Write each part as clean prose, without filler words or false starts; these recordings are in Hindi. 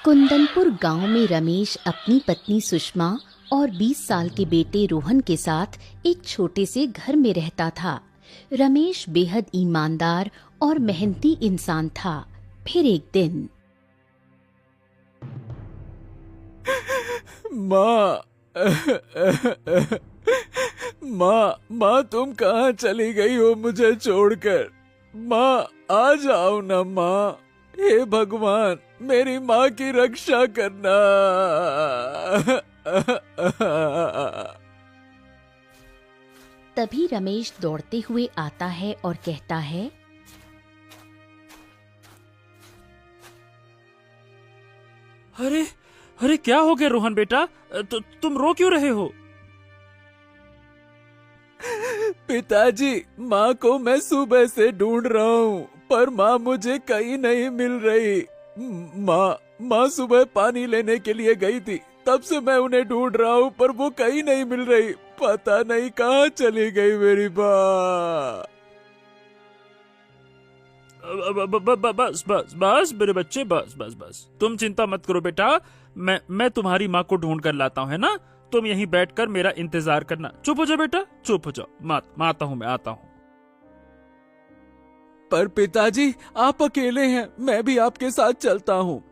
कुंदनपुर गांव में रमेश अपनी पत्नी सुषमा और 20 साल के बेटे रोहन के साथ एक छोटे से घर में रहता था। रमेश बेहद ईमानदार और मेहनती इंसान था। फिर एक दिन माँ माँ तुम कहाँ चली गई हो मुझे छोड़कर? माँ आ जाओ ना माँ। हे भगवान मेरी माँ की रक्षा करना। तभी रमेश दौड़ते हुए आता है और कहता है, अरे अरे क्या हो गया रोहन बेटा? तुम रो क्यों रहे हो? पिताजी माँ को मैं सुबह से ढूंढ रहा हूँ पर माँ मुझे कहीं नहीं मिल रही। माँ सुबह पानी लेने के लिए गई थी, तब से मैं उन्हें ढूंढ रहा हूँ पर वो कहीं नहीं मिल रही। पता नहीं कहाँ चली गई मेरी माँ। बस बस बस मेरे बच्चे, बस बस बस तुम चिंता मत करो बेटा। मैं तुम्हारी माँ को ढूंढ कर लाता हूँ, है ना? तुम यहीं बैठकर मेरा इंतजार करना। चुप हो जाओ बेटा, चुप हो जाओ। मैं आता हूँ, मैं आता हूँ। पर पिताजी आप अकेले हैं, मैं भी आपके साथ चलता हूँ।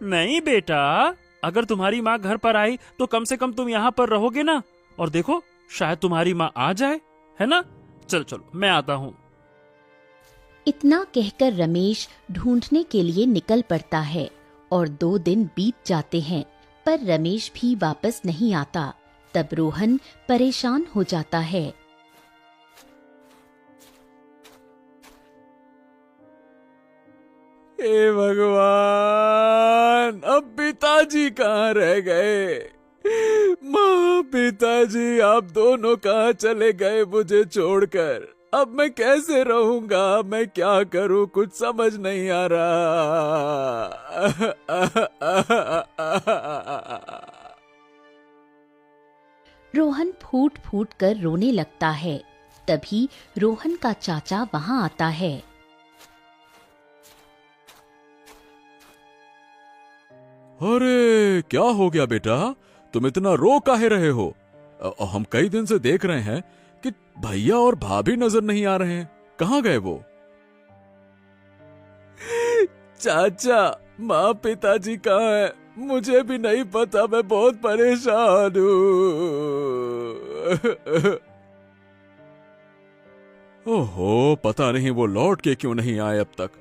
नहीं बेटा, अगर तुम्हारी माँ घर पर आई तो कम से कम तुम यहाँ पर रहोगे ना। और देखो शायद तुम्हारी माँ आ जाए, है ना? चलो मैं आता हूँ। इतना कहकर रमेश ढूंढने के लिए निकल पड़ता है और 2 दिन बीत जाते हैं पर रमेश भी वापस नहीं आता। तब रोहन परेशान हो जाता है। हे भगवान अब पिताजी कहाँ रह गए? माँ पिताजी आप दोनों कहाँ चले गए मुझे छोड़कर? अब मैं कैसे रहूंगा? मैं क्या करूं? कुछ समझ नहीं आ रहा। रोहन फूट फूट कर रोने लगता है। तभी रोहन का चाचा वहां आता है। अरे क्या हो गया बेटा? तुम इतना रो काहे रहे हो? हम कई दिन से देख रहे हैं कि भैया और भाभी नजर नहीं आ रहे हैं। कहाँ गए वो? चाचा माँ पिताजी कहाँ हैं? मुझे भी नहीं पता, मैं बहुत परेशान हूँ। ओहो पता नहीं वो लौट के क्यों नहीं आए अब तक।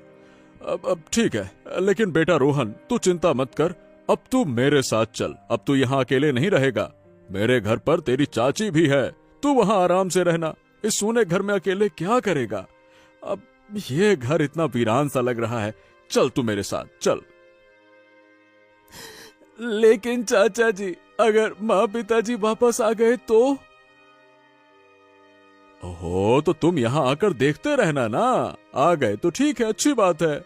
अब ठीक है, लेकिन बेटा रोहन तू चिंता मत कर। अब तू मेरे साथ चल। अब तू यहाँ अकेले नहीं रहेगा। मेरे घर पर तेरी चाची भी है, तू वहाँ आराम से रहना। इस सूने घर में अकेले क्या करेगा? अब ये घर इतना वीरान सा लग रहा है। चल तू मेरे साथ चल। लेकिन चाचा जी अगर माँ पिताजी वापस आ गए तो? ओहो तो तुम यहाँ आकर देखते रहना ना। आ गए तो ठीक है, अच्छी बात है।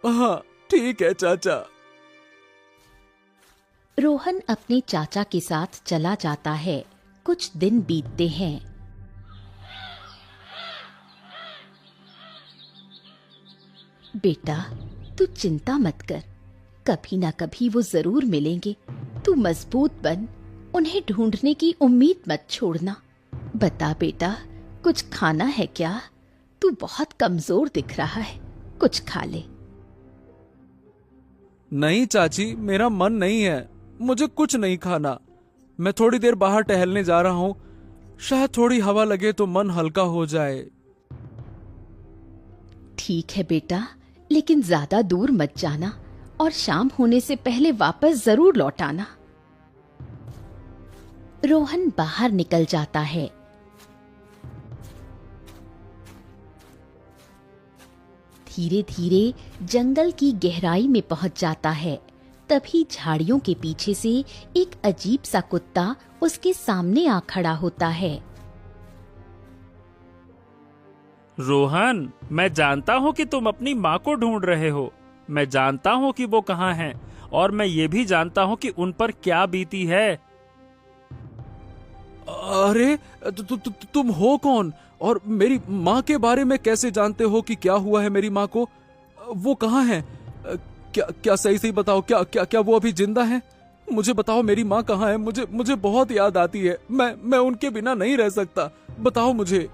हाँ ठीक है चाचा। रोहन अपने चाचा के साथ चला जाता है। कुछ दिन बीतते हैं। बेटा तू चिंता मत कर, कभी ना कभी वो जरूर मिलेंगे। तू मजबूत बन, उन्हें ढूंढने की उम्मीद मत छोड़ना। बता बेटा कुछ खाना है क्या? तू बहुत कमजोर दिख रहा है, कुछ खा ले। नहीं चाची मेरा मन नहीं है, मुझे कुछ नहीं खाना। मैं थोड़ी देर बाहर टहलने जा रहा हूँ, शायद थोड़ी हवा लगे तो मन हल्का हो जाए। ठीक है बेटा, लेकिन ज्यादा दूर मत जाना और शाम होने से पहले वापस जरूर लौट आना। रोहन बाहर निकल जाता है। धीरे धीरे जंगल की गहराई में पहुंच जाता है। तभी झाड़ियों के पीछे से एक अजीब सा कुत्ता उसके सामने आ खड़ा होता है। रोहन मैं जानता हूँ कि तुम अपनी माँ को ढूंढ रहे हो। मैं जानता हूँ कि वो कहाँ हैं, और मैं ये भी जानता हूँ कि उन पर क्या बीती है। अरे तुम हो कौन और मेरी माँ के बारे में कैसे जानते हो कि क्या हुआ है मेरी माँ को? वो कहाँ हैं? क्या क्या सही सही बताओ, क्या क्या क्या वो अभी जिंदा हैं? मुझे बताओ मेरी माँ कहाँ है? मुझे बहुत याद आती है। मैं उनके बिना नहीं रह सकता। बताओ मुझे।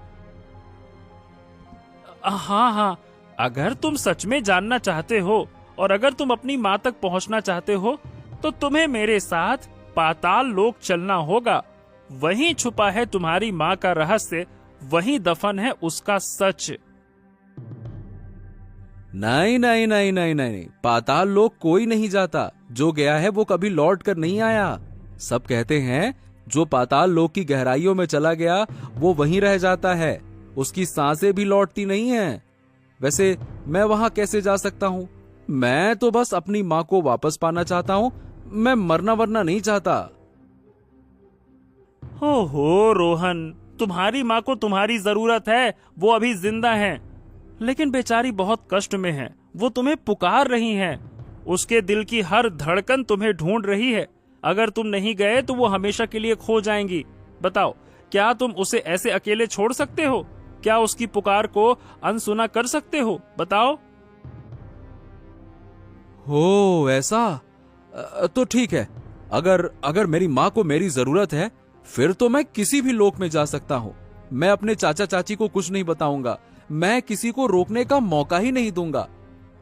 हाँ हाँ, अगर तुम सच में जानना चाहते हो और अगर तुम अपनी माँ तक पहुँचना चाहते हो तो तुम्हें मेरे साथ पाताल लोक चलना होगा। वहीं छुपा है तुम्हारी माँ का रहस्य, वहीं दफन है उसका सच। नहीं नहीं नहीं नहीं नहीं, पाताल लोक कोई नहीं जाता। जो गया है वो कभी लौट कर नहीं आया। सब कहते हैं जो पाताल लोक की गहराइयों में चला गया वो वहीं रह जाता है, उसकी सांसें भी लौटती नहीं हैं। वैसे मैं वहां कैसे जा सकता हूं? मैं तो बस अपनी माँ को वापस पाना चाहता हूं। मैं मरना वरना नहीं चाहता। हो रोहन, तुम्हारी माँ को तुम्हारी जरूरत है, वो अभी जिंदा हैं। लेकिन बेचारी बहुत कष्ट में है, वो तुम्हें पुकार रही हैं। उसके दिल की हर धड़कन तुम्हें ढूंढ रही है। अगर तुम नहीं गए तो वो हमेशा के लिए खो जाएंगी। बताओ, क्या तुम उसे ऐसे अकेले छोड़ सकते हो? क्या उसकी पुकार को अनसुना कर सकते हो? बताओ। हो ऐसा? तो ठीक है। अगर मेरी माँ को मेरी जरूरत है फिर तो मैं किसी भी लोक में जा सकता हूँ। मैं अपने चाचा चाची को कुछ नहीं बताऊंगा। मैं किसी को रोकने का मौका ही नहीं दूंगा।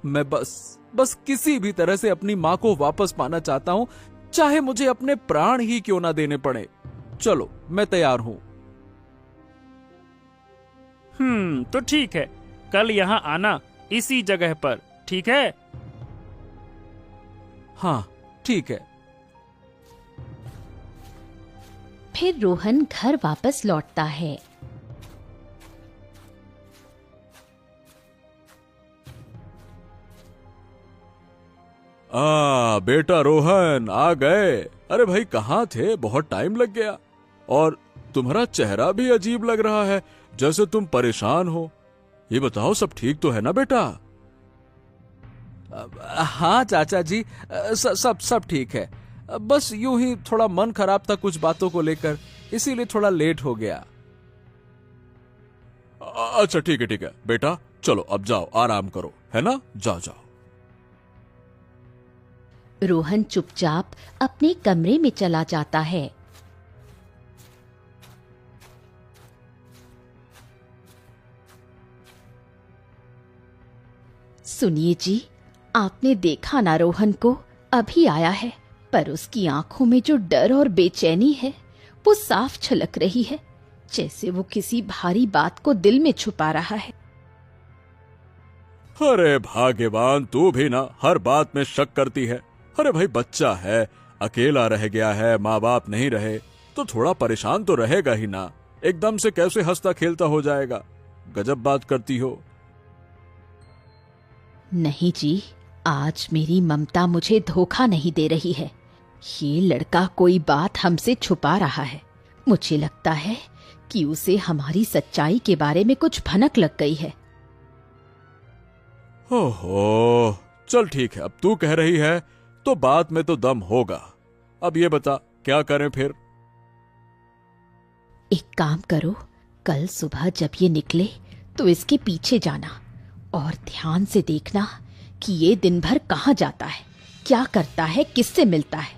मैं बस किसी भी तरह से अपनी माँ को वापस पाना चाहता हूँ, चाहे मुझे अपने प्राण ही क्यों ना देने पड़े। चलो, मैं तैयार हूँ। तो ठीक है, कल यहाँ आना, इसी जगह पर, ठीक है? हाँ ठीक है। फिर रोहन घर वापस लौटता है। बेटा रोहन आ गए। अरे भाई कहाँ थे? बहुत टाइम लग गया। और तुम्हारा चेहरा भी अजीब लग रहा है, जैसे तुम परेशान हो। ये बताओ सब ठीक तो है ना बेटा? हाँ चाचा जी, सब ठीक है। बस यूं ही थोड़ा मन खराब था कुछ बातों को लेकर, इसीलिए थोड़ा लेट हो गया। अच्छा ठीक है बेटा, चलो अब जाओ, आराम करो, है ना? जाओ जाओ। रोहन चुपचाप अपने कमरे में चला जाता है। सुनिए जी, आपने देखा ना रोहन को? अभी आया है, पर उसकी आंखों में जो डर और बेचैनी है वो साफ छलक रही है, जैसे वो किसी भारी बात को दिल में छुपा रहा है। अरे भाग्यवान, तू भी ना हर बात में शक करती है। अरे भाई बच्चा है, अकेला रह गया है, माँ बाप नहीं रहे तो थोड़ा परेशान तो रहेगा ही ना। एकदम से कैसे हंसता खेलता हो जाएगा? गजब बात करती हो। नहीं जी, आज मेरी ममता मुझे धोखा नहीं दे रही है। ये लड़का कोई बात हमसे छुपा रहा है। मुझे लगता है कि उसे हमारी सच्चाई के बारे में कुछ भनक लग गई है। ओहो, चल ठीक है, अब तू कह रही है तो बात में तो दम होगा। अब ये बता क्या करें फिर? एक काम करो, कल सुबह जब ये निकले तो इसके पीछे जाना और ध्यान से देखना कि ये दिन भर कहाँ जाता है, क्या करता है, किससे मिलता है।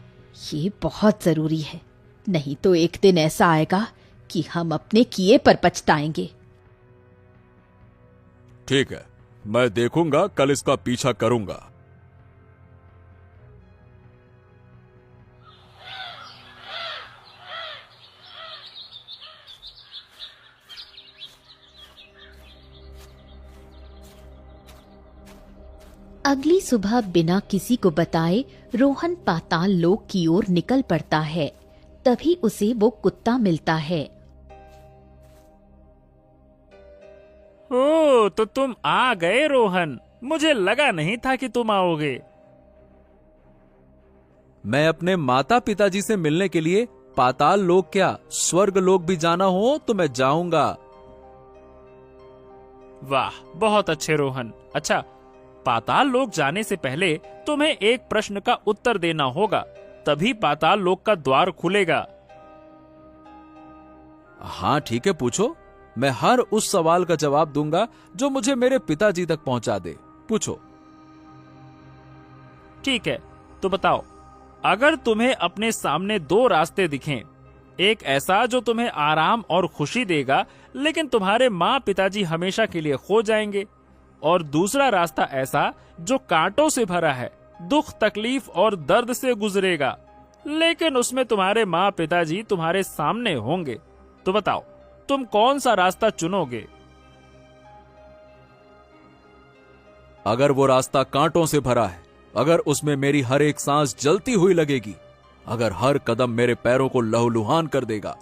ये बहुत जरूरी है, नहीं तो एक दिन ऐसा आएगा कि हम अपने किए पर पछताएंगे। ठीक है, मैं देखूंगा, कल इसका पीछा करूंगा। अगली सुबह बिना किसी को बताए रोहन पाताल लोक की ओर निकल पड़ता है। तभी उसे वो कुत्ता मिलता है। ओ, तो तुम आ गए रोहन, मुझे लगा नहीं था कि तुम आओगे। मैं अपने माता पिताजी से मिलने के लिए पाताल लोक क्या स्वर्ग लोक भी जाना हो तो मैं जाऊंगा। वाह, बहुत अच्छे रोहन। अच्छा, पाताल लोक जाने से पहले तुम्हें एक प्रश्न का उत्तर देना होगा, तभी पाताल लोक का द्वार खुलेगा। हाँ ठीक है, पूछो। मैं हर उस सवाल का जवाब दूंगा जो मुझे मेरे पिताजी तक पहुंचा दे। पूछो। ठीक है, तो बताओ, अगर तुम्हें अपने सामने दो रास्ते दिखें, एक ऐसा जो तुम्हें आराम और खुशी देगा लेकिन तुम्हारे माँ पिताजी हमेशा के लिए खो जाएंगे, और दूसरा रास्ता ऐसा जो कांटों से भरा है, दुख तकलीफ और दर्द से गुजरेगा, लेकिन उसमें तुम्हारे माँ पिताजी तुम्हारे सामने होंगे, तो बताओ तुम कौन सा रास्ता चुनोगे? अगर वो रास्ता कांटों से भरा है, अगर उसमें मेरी हर एक सांस जलती हुई लगेगी, अगर हर कदम मेरे पैरों को लहूलुहान कर देगा,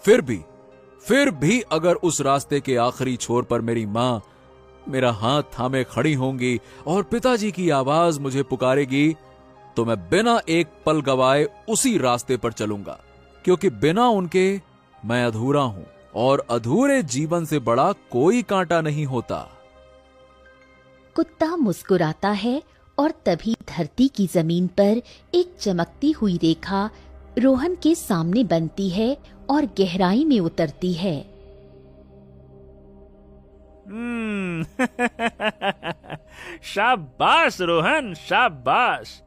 फिर भी अगर उस रास्ते के आखिरी छोर पर मेरी मां मेरा हाथ थामे खड़ी होंगी और पिताजी की आवाज मुझे पुकारेगी, तो मैं बिना एक पल गवाए उसी रास्ते पर चलूंगा, क्योंकि बिना उनके मैं अधूरा हूं और अधूरे जीवन से बड़ा कोई कांटा नहीं होता। कुत्ता मुस्कुराता है और तभी धरती की जमीन पर एक चमकती हुई रेखा रोहन के सामने बनती है और गहराई में उतरती है। शाबाश रोहन, शाबाश।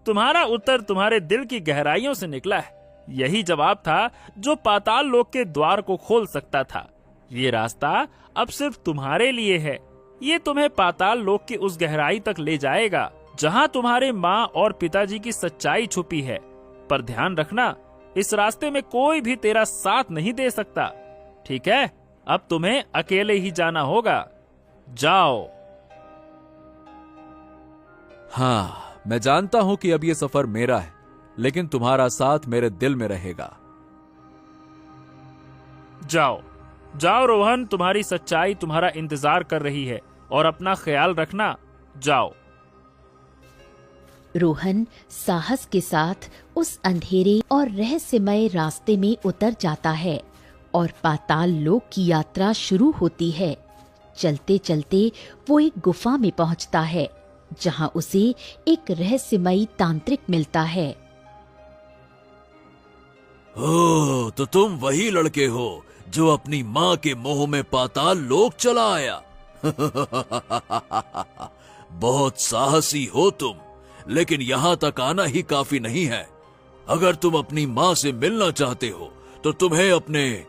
तुम्हारा उत्तर तुम्हारे दिल की गहराइयों से निकला है। यही जवाब था जो पाताल लोक के द्वार को खोल सकता था। ये रास्ता अब सिर्फ तुम्हारे लिए है। ये तुम्हें पाताल लोक की उस गहराई तक ले जाएगा जहाँ तुम्हारे माँ और पिताजी की सच्चाई छुपी है। पर ध्यान रखना, इस रास्ते में कोई भी तेरा साथ नहीं दे सकता। ठीक है, अब तुम्हें अकेले ही जाना होगा। जाओ। हाँ, मैं जानता हूं कि अब ये सफर मेरा है, लेकिन तुम्हारा साथ मेरे दिल में रहेगा। जाओ जाओ रोहन, तुम्हारी सच्चाई तुम्हारा इंतजार कर रही है, और अपना ख्याल रखना। जाओ। रोहन साहस के साथ उस अंधेरे और रहस्यमय रास्ते में उतर जाता है और पाताल लोक की यात्रा शुरू होती है। चलते चलते वो एक गुफा में पहुंचता है, जहां उसे एक रहस्यमयी तांत्रिक मिलता है। ओ, तो तुम वही लड़के हो जो अपनी माँ के मोह में पाताल लोक चला आया। बहुत साहसी हो तुम, लेकिन यहाँ तक आना ही काफी नहीं है। अगर तुम अपनी माँ से मिलना चाहते हो तो तुम्हें अपने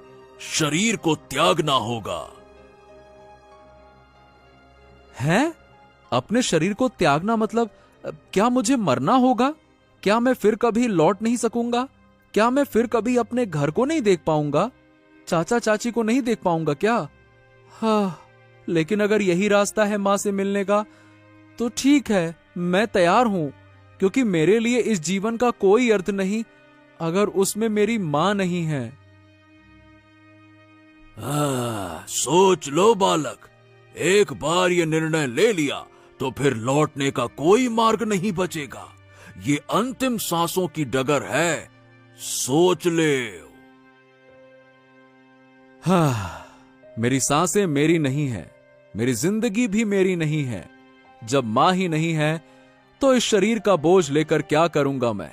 शरीर को त्यागना होगा। हैं? अपने शरीर को त्यागना मतलब क्या मुझे मरना होगा? क्या मैं फिर कभी लौट नहीं सकूंगा? क्या मैं फिर कभी अपने घर को नहीं देख पाऊंगा? चाचा चाची को नहीं देख पाऊंगा क्या? हाँ, लेकिन अगर यही रास्ता है माँ से मिलने का, तो ठीक है, मैं तैयार हूं, क्योंकि मेरे लिए इस जीवन का कोई अर्थ नहीं अगर उसमें मेरी माँ नहीं है। सोच लो बालक, एक बार ये निर्णय ले लिया तो फिर लौटने का कोई मार्ग नहीं बचेगा। ये अंतिम सांसों की डगर है, सोच ले। हाँ, मेरी सांसें मेरी नहीं है, मेरी जिंदगी भी मेरी नहीं है। जब मां ही नहीं है तो इस शरीर का बोझ लेकर क्या करूंगा मैं?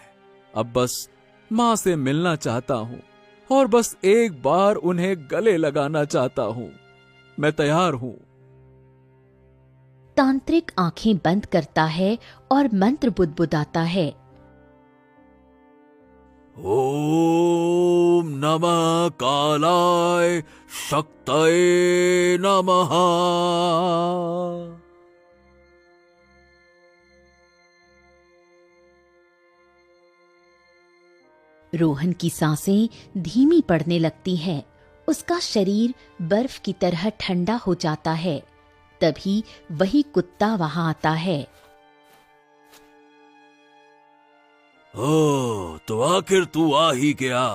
अब बस मां से मिलना चाहता हूं और बस एक बार उन्हें गले लगाना चाहता हूं। मैं तैयार हूं। तांत्रिक आंखें बंद करता है और मंत्र बुदबुदाता है। ओम नमः कालाय शक्तये नमः। रोहन की सांसें धीमी पड़ने लगती हैं। उसका शरीर बर्फ की तरह ठंडा हो जाता है। तभी वही कुत्ता वहां आता है। ओ, तो आखिर तू आ ही गया।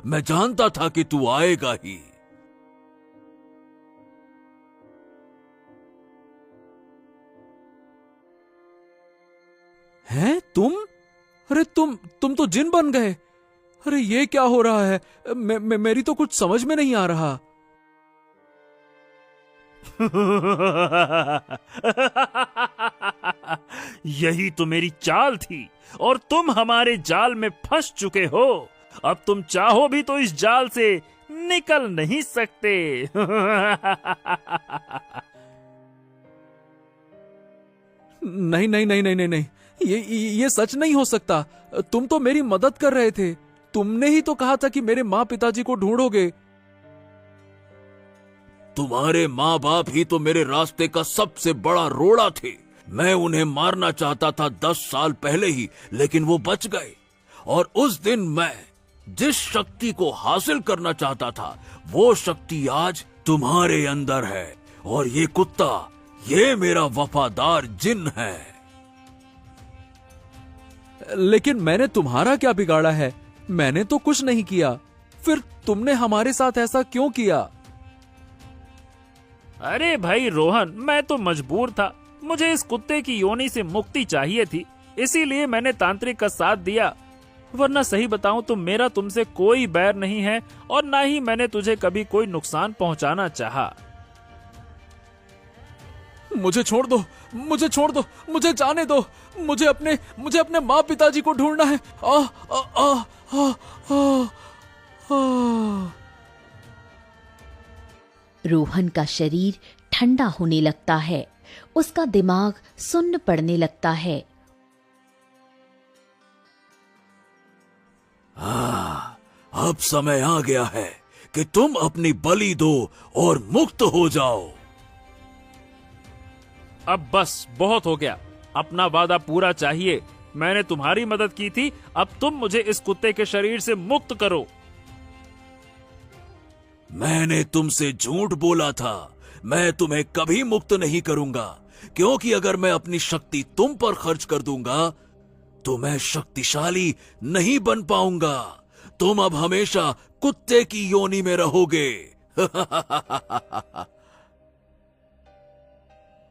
मैं जानता था कि तू आएगा ही। हैं तुम? अरे तुम तो जिन बन गए। अरे ये क्या हो रहा है? मेरी तो कुछ समझ में नहीं आ रहा। यही तो मेरी चाल थी और तुम हमारे जाल में फंस चुके हो। अब तुम चाहो भी तो इस जाल से निकल नहीं सकते। नहीं नहीं नहीं नहीं नहीं नहीं, ये सच नहीं हो सकता। तुम तो मेरी मदद कर रहे थे। तुमने ही तो कहा था कि मेरे माँ पिताजी को ढूंढोगे। तुम्हारे माँ बाप ही तो मेरे रास्ते का सबसे बड़ा रोड़ा थे। मैं उन्हें मारना चाहता था 10 साल पहले ही, लेकिन वो बच गए। और उस दिन मैं जिस शक्ति को हासिल करना चाहता था, वो शक्ति आज तुम्हारे अंदर है। और ये कुत्ता, ये मेरा वफादार जिन है। लेकिन मैंने तुम्हारा क्या बिगाड़ा है? मैंने तो कुछ नहीं किया, फिर तुमने हमारे साथ ऐसा क्यों किया? अरे भाई रोहन, मैं तो मजबूर था। मुझे इस कुत्ते की योनि से मुक्ति चाहिए थी, इसीलिए मैंने तांत्रिक का साथ दिया। वरना सही बताऊं तो मेरा तुमसे कोई बैर नहीं है और ना ही मैंने तुझे कभी कोई नुकसान पहुंचाना चाहा। मुझे छोड़ दो, मुझे छोड़ दो, मुझे जाने दो। मुझे अपने माँ पिताजी को ढूंढना है। आ, आ, आ, आ, आ, आ। रोहन का शरीर ठंडा होने लगता है, उसका दिमाग सुन्न पड़ने लगता है। अब समय आ गया है कि तुम अपनी बलि दो और मुक्त हो जाओ। अब बस बहुत हो गया, अपना वादा पूरा चाहिए। मैंने तुम्हारी मदद की थी, अब तुम मुझे इस कुत्ते के शरीर से मुक्त करो। मैंने तुमसे झूठ बोला था। मैं तुम्हें कभी मुक्त नहीं करूंगा, क्योंकि अगर मैं अपनी शक्ति तुम पर खर्च कर दूंगा तो मैं शक्तिशाली नहीं बन पाऊंगा। तुम अब हमेशा कुत्ते की योनि में रहोगे।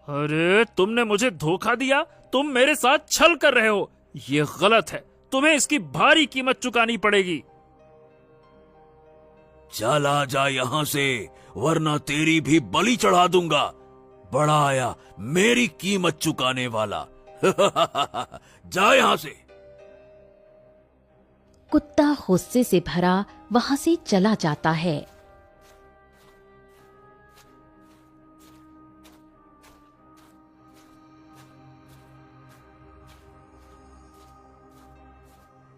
अरे तुमने मुझे धोखा दिया, तुम मेरे साथ छल कर रहे हो। ये गलत है, तुम्हें इसकी भारी कीमत चुकानी पड़ेगी। चला जा यहां से, वरना तेरी भी बलि चढ़ा दूंगा। बड़ा आया मेरी कीमत चुकाने वाला। जा यहां से। कुत्ता गुस्से से भरा वहां से चला जाता है।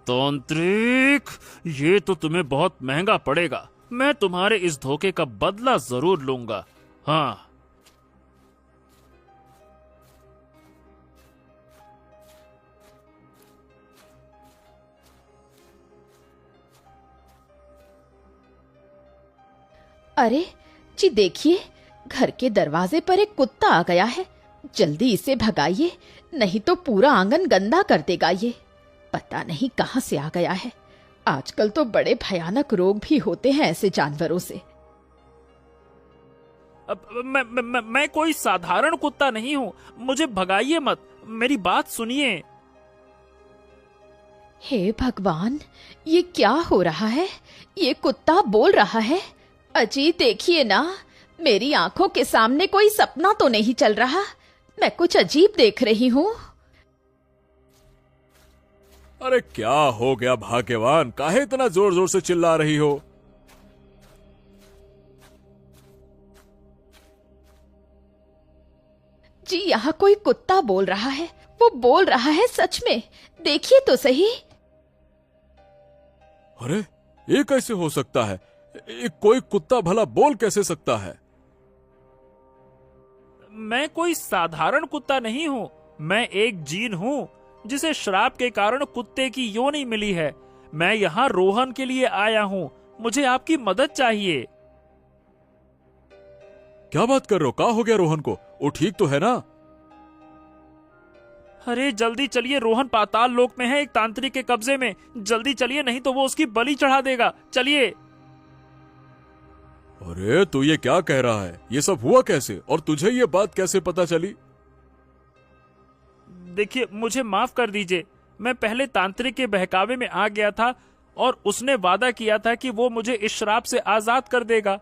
तांत्रिक, ये तो तुम्हें बहुत महंगा पड़ेगा। मैं तुम्हारे इस धोखे का बदला जरूर लूंगा। हाँ, अरे जी देखिए, घर के दरवाजे पर एक कुत्ता आ गया है। जल्दी इसे भगाइए, नहीं तो पूरा आंगन गंदा कर देगा ये। पता नहीं कहां से आ गया है। आजकल तो बड़े भयानक रोग भी होते हैं ऐसे जानवरों से। मैं कोई साधारण कुत्ता नहीं हूँ, मुझे भगाइए मत, मेरी बात सुनिए। हे भगवान, ये क्या हो रहा है? ये कुत्ता बोल रहा है। अजी देखिए ना, मेरी आंखों के सामने कोई सपना तो नहीं चल रहा। मैं कुछ अजीब देख रही हूँ। अरे क्या हो गया भाग्यवान, काहे इतना जोर जोर से चिल्ला रही हो? जी यहाँ कोई कुत्ता बोल रहा है। वो बोल रहा है सच में, देखिए तो सही। अरे ये कैसे हो सकता है? कोई कुत्ता भला बोल कैसे सकता है? मैं कोई साधारण कुत्ता नहीं हूँ, मैं एक जीन हूँ जिसे श्राप के कारण कुत्ते की योनि मिली है। मैं यहाँ रोहन के लिए आया हूँ, मुझे आपकी मदद चाहिए। क्या बात कर रहे हो? क्या हो गया रोहन को? वो ठीक तो है ना? अरे जल्दी चलिए, रोहन पाताल लोक में है, एक तांत्रिक के कब्जे में। जल्दी चलिए, नहीं तो वो उसकी बलि चढ़ा देगा। चलिए। अरे तू ये क्या कह रहा है? ये सब हुआ कैसे और तुझे ये बात कैसे पता चली? देखिए, मुझे माफ कर दीजिए। मैं पहले तांत्रिक के बहकावे में आ गया था और उसने वादा किया था कि वो मुझे इस श्राप से आजाद कर देगा,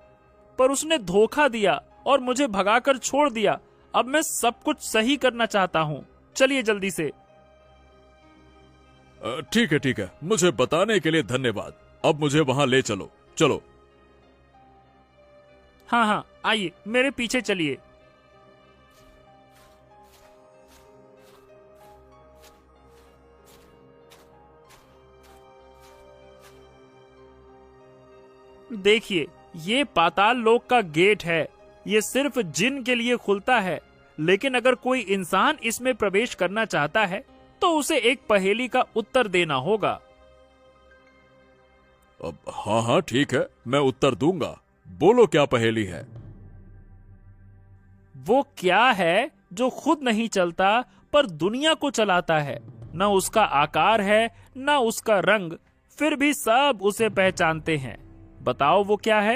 पर उसने धोखा दिया और मुझे भगाकर छोड़ दिया। अब मैं सब कुछ सही करना चाहता हूँ। चलिए जल्दी से। ठीक है ठीक है, मुझे बताने के लिए धन्यवाद। अब मुझे वहां ले चलो। चलो। हाँ हाँ, आइए मेरे पीछे चलिए। देखिए, ये पाताल लोक का गेट है। ये सिर्फ जिन के लिए खुलता है, लेकिन अगर कोई इंसान इसमें प्रवेश करना चाहता है तो उसे एक पहेली का उत्तर देना होगा। अब हाँ हाँ ठीक है, मैं उत्तर दूंगा। बोलो क्या पहेली है। वो क्या है जो खुद नहीं चलता पर दुनिया को चलाता है? न उसका आकार है न उसका रंग, फिर भी सब उसे पहचानते हैं। बताओ वो क्या है?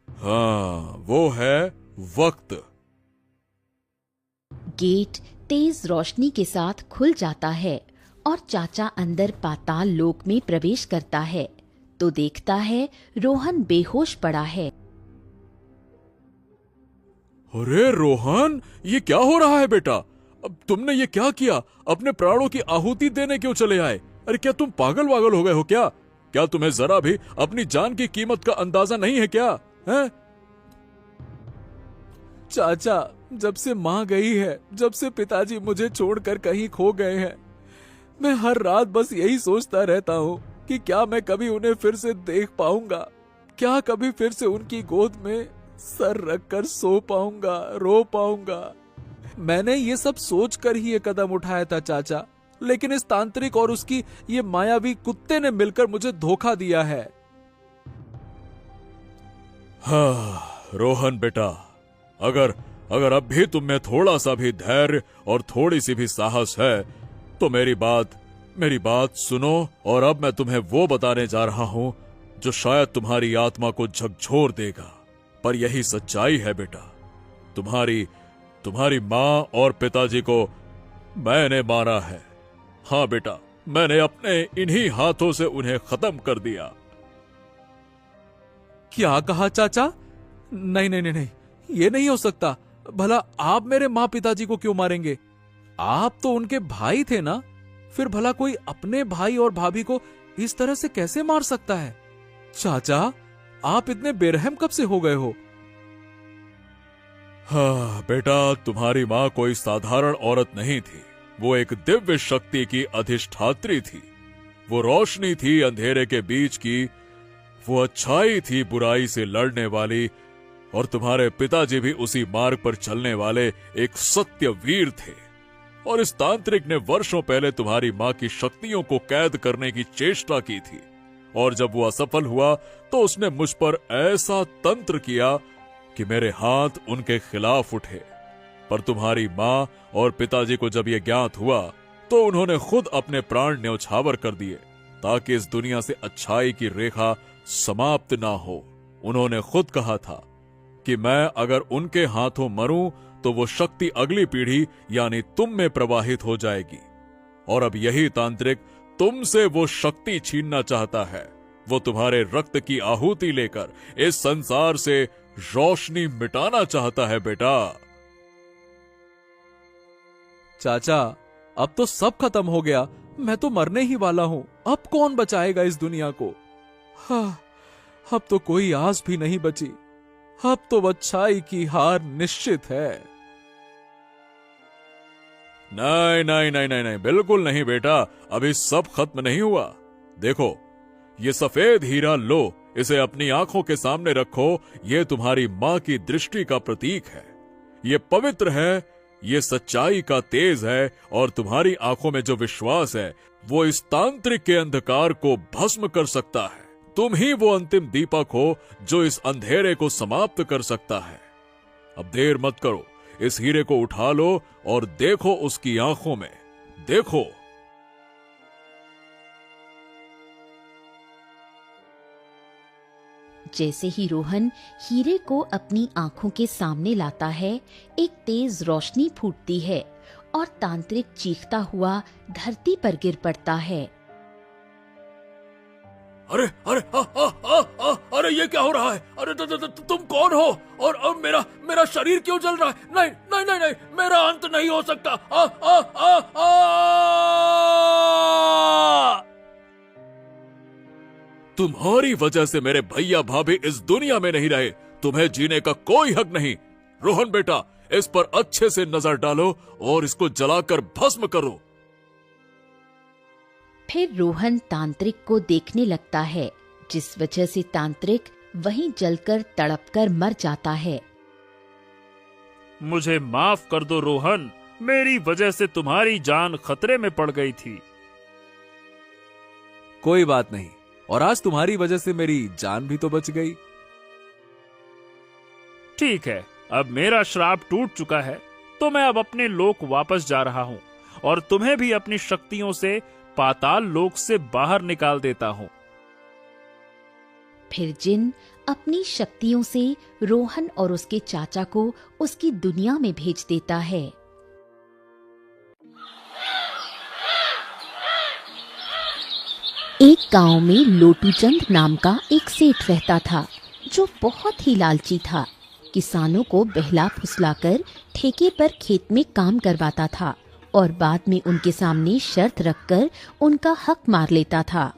हाँ, वो है वक्त। गेट तेज रोशनी के साथ खुल जाता है और चाचा अंदर पाताल लोक में प्रवेश करता है तो देखता है रोहन बेहोश पड़ा है। अरे रोहन, ये क्या हो रहा है बेटा? अब तुमने ये क्या किया? अपने प्राणों की आहुति देने क्यों चले आए? अरे क्या तुम पागल वागल हो गए हो क्या? क्या तुम्हें जरा भी अपनी जान की कीमत का अंदाजा नहीं है क्या? हैं? चाचा, जब से माँ गई है, जब से पिताजी मुझे छोड़कर कहीं खो गए हैं, मैं हर रात बस यही सोचता रहता हूँ कि क्या मैं कभी उन्हें फिर से देख पाऊंगा, क्या कभी फिर से उनकी गोद में सर रखकर सो पाऊंगा, रो पाऊंगा। मैंने ये सब सोचकर ही ये कदम उठाया था चाचा, लेकिन इस तांत्रिक और उसकी ये मायावी कुत्ते ने मिलकर मुझे धोखा दिया है। हाँ रोहन बेटा, अगर अब भी तुम में थोड़ा सा भी धैर्य और थोड़ी सी भी साहस है तो मेरी बात सुनो। और अब मैं तुम्हें वो बताने जा रहा हूं जो शायद तुम्हारी आत्मा को झकझोर देगा, पर यही सच्चाई है बेटा। तुम्हारी माँ और पिताजी को मैंने मारा है। हाँ बेटा, मैंने अपने इन्हीं हाथों से उन्हें खत्म कर दिया। क्या कहा चाचा? नहीं नहीं नहीं नहीं, ये नहीं हो सकता। भला आप मेरे माँ पिताजी को क्यों मारेंगे? आप तो उनके भाई थे ना। फिर भला कोई अपने भाई और भाभी को इस तरह से कैसे मार सकता है? चाचा, आप इतने बेरहम कब से हो गए हो? हाँ बेटा, तुम्हारी माँ कोई साधारण औरत नहीं थी। वो एक दिव्य शक्ति की अधिष्ठात्री थी। वो रोशनी थी अंधेरे के बीच की, वो अच्छाई थी बुराई से लड़ने वाली। और तुम्हारे पिताजी भी उसी मार्ग पर चलने वाले एक सत्य वीर थे। और इस तांत्रिक ने वर्षों पहले तुम्हारी माँ की शक्तियों को कैद करने की चेष्टा की थी, और जब वो असफल हुआ तो उसने मुझ पर ऐसा तंत्र किया कि मेरे हाथ उनके खिलाफ उठे। पर तुम्हारी माँ और पिताजी को जब यह ज्ञात हुआ तो उन्होंने खुद अपने प्राण न्यौछावर कर दिए ताकि इस दुनिया से अच्छाई की रेखा समाप्त ना हो। उन्होंने खुद कहा था कि मैं अगर उनके हाथों मरूं तो वो शक्ति अगली पीढ़ी यानी तुम में प्रवाहित हो जाएगी। और अब यही तांत्रिक तुमसे वो शक्ति छीनना चाहता है। वो तुम्हारे रक्त की आहुति लेकर इस संसार से रोशनी मिटाना चाहता है बेटा। चाचा, अब तो सब खत्म हो गया। मैं तो मरने ही वाला हूं। अब कौन बचाएगा इस दुनिया को? हाँ, अब तो कोई आस भी नहीं बची। अब तो अच्छाई की हार निश्चित है। नहीं नहीं नहीं नहीं नहीं, बिल्कुल नहीं बेटा, अभी सब खत्म नहीं हुआ। देखो, ये सफेद हीरा लो, इसे अपनी आंखों के सामने रखो। ये तुम्हारी माँ की दृष्टि का प्रतीक है। ये पवित्र है, ये सच्चाई का तेज है, और तुम्हारी आंखों में जो विश्वास है वो इस तांत्रिक के अंधकार को भस्म कर सकता है। तुम ही वो अंतिम दीपक हो जो इस अंधेरे को समाप्त कर सकता है। अब देर मत करो, इस हीरे को उठा लो और देखो उसकी आंखों में। देखो। जैसे ही रोहन हीरे को अपनी आंखों के सामने लाता है, एक तेज रोशनी फूटती है और तांत्रिक चीखता हुआ धरती पर गिर पड़ता है। अरे अरे अरे ये क्या हो रहा है? अरे तुम कौन हो? और मेरा शरीर क्यों जल रहा है? नहीं नहीं नहीं नहीं, मेरा अंत नहीं हो सकता। आ, आ, आ, आ! तुम्हारी वजह से मेरे भैया भाभी इस दुनिया में नहीं रहे। तुम्हें जीने का कोई हक नहीं। रोहन बेटा, इस पर अच्छे से नजर डालो और इसको जलाकर भस्म करो। फिर रोहन तांत्रिक को देखने लगता है। जिस वजह से तांत्रिक वहीं जलकर तड़पकर मर जाता है। मुझे माफ कर दो रोहन, मेरी वजह से तुम्हारी जान खतरे में पड़ गई थी। कोई बात नहीं, और आज तुम्हारी वजह से मेरी जान भी तो बच गई। ठीक है, अब मेरा श्राप टूट चुका है, तो मैं अब अपने लोक वापस जा रहा हूँ और तुम्हें भी अपनी शक्तियों से पाताल लोक से बाहर निकाल देता हूँ। फिर जिन अपनी शक्तियों से रोहन और उसके चाचा को उसकी दुनिया में भेज देता है। एक गांव में लोटूचंद नाम का एक सेठ रहता था, जो बहुत ही लालची था। किसानों को बहला फुसलाकर ठेके पर खेत में काम करवाता था और बाद में उनके सामने शर्त रखकर उनका हक मार लेता था।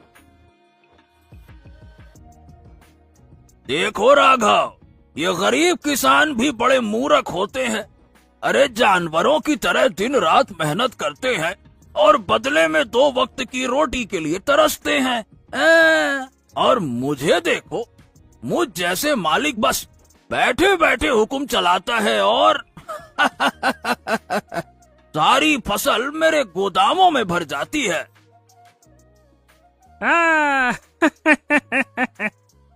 देखो राघव, ये गरीब किसान भी बड़े मूर्ख होते हैं। अरे जानवरों की तरह दिन रात मेहनत करते हैं और बदले में 2 वक्त की रोटी के लिए तरसते हैं। और मुझे देखो, मुझ जैसे मालिक बस बैठे बैठे हुक्म चलाता है और सारी फसल मेरे गोदामों में भर जाती है।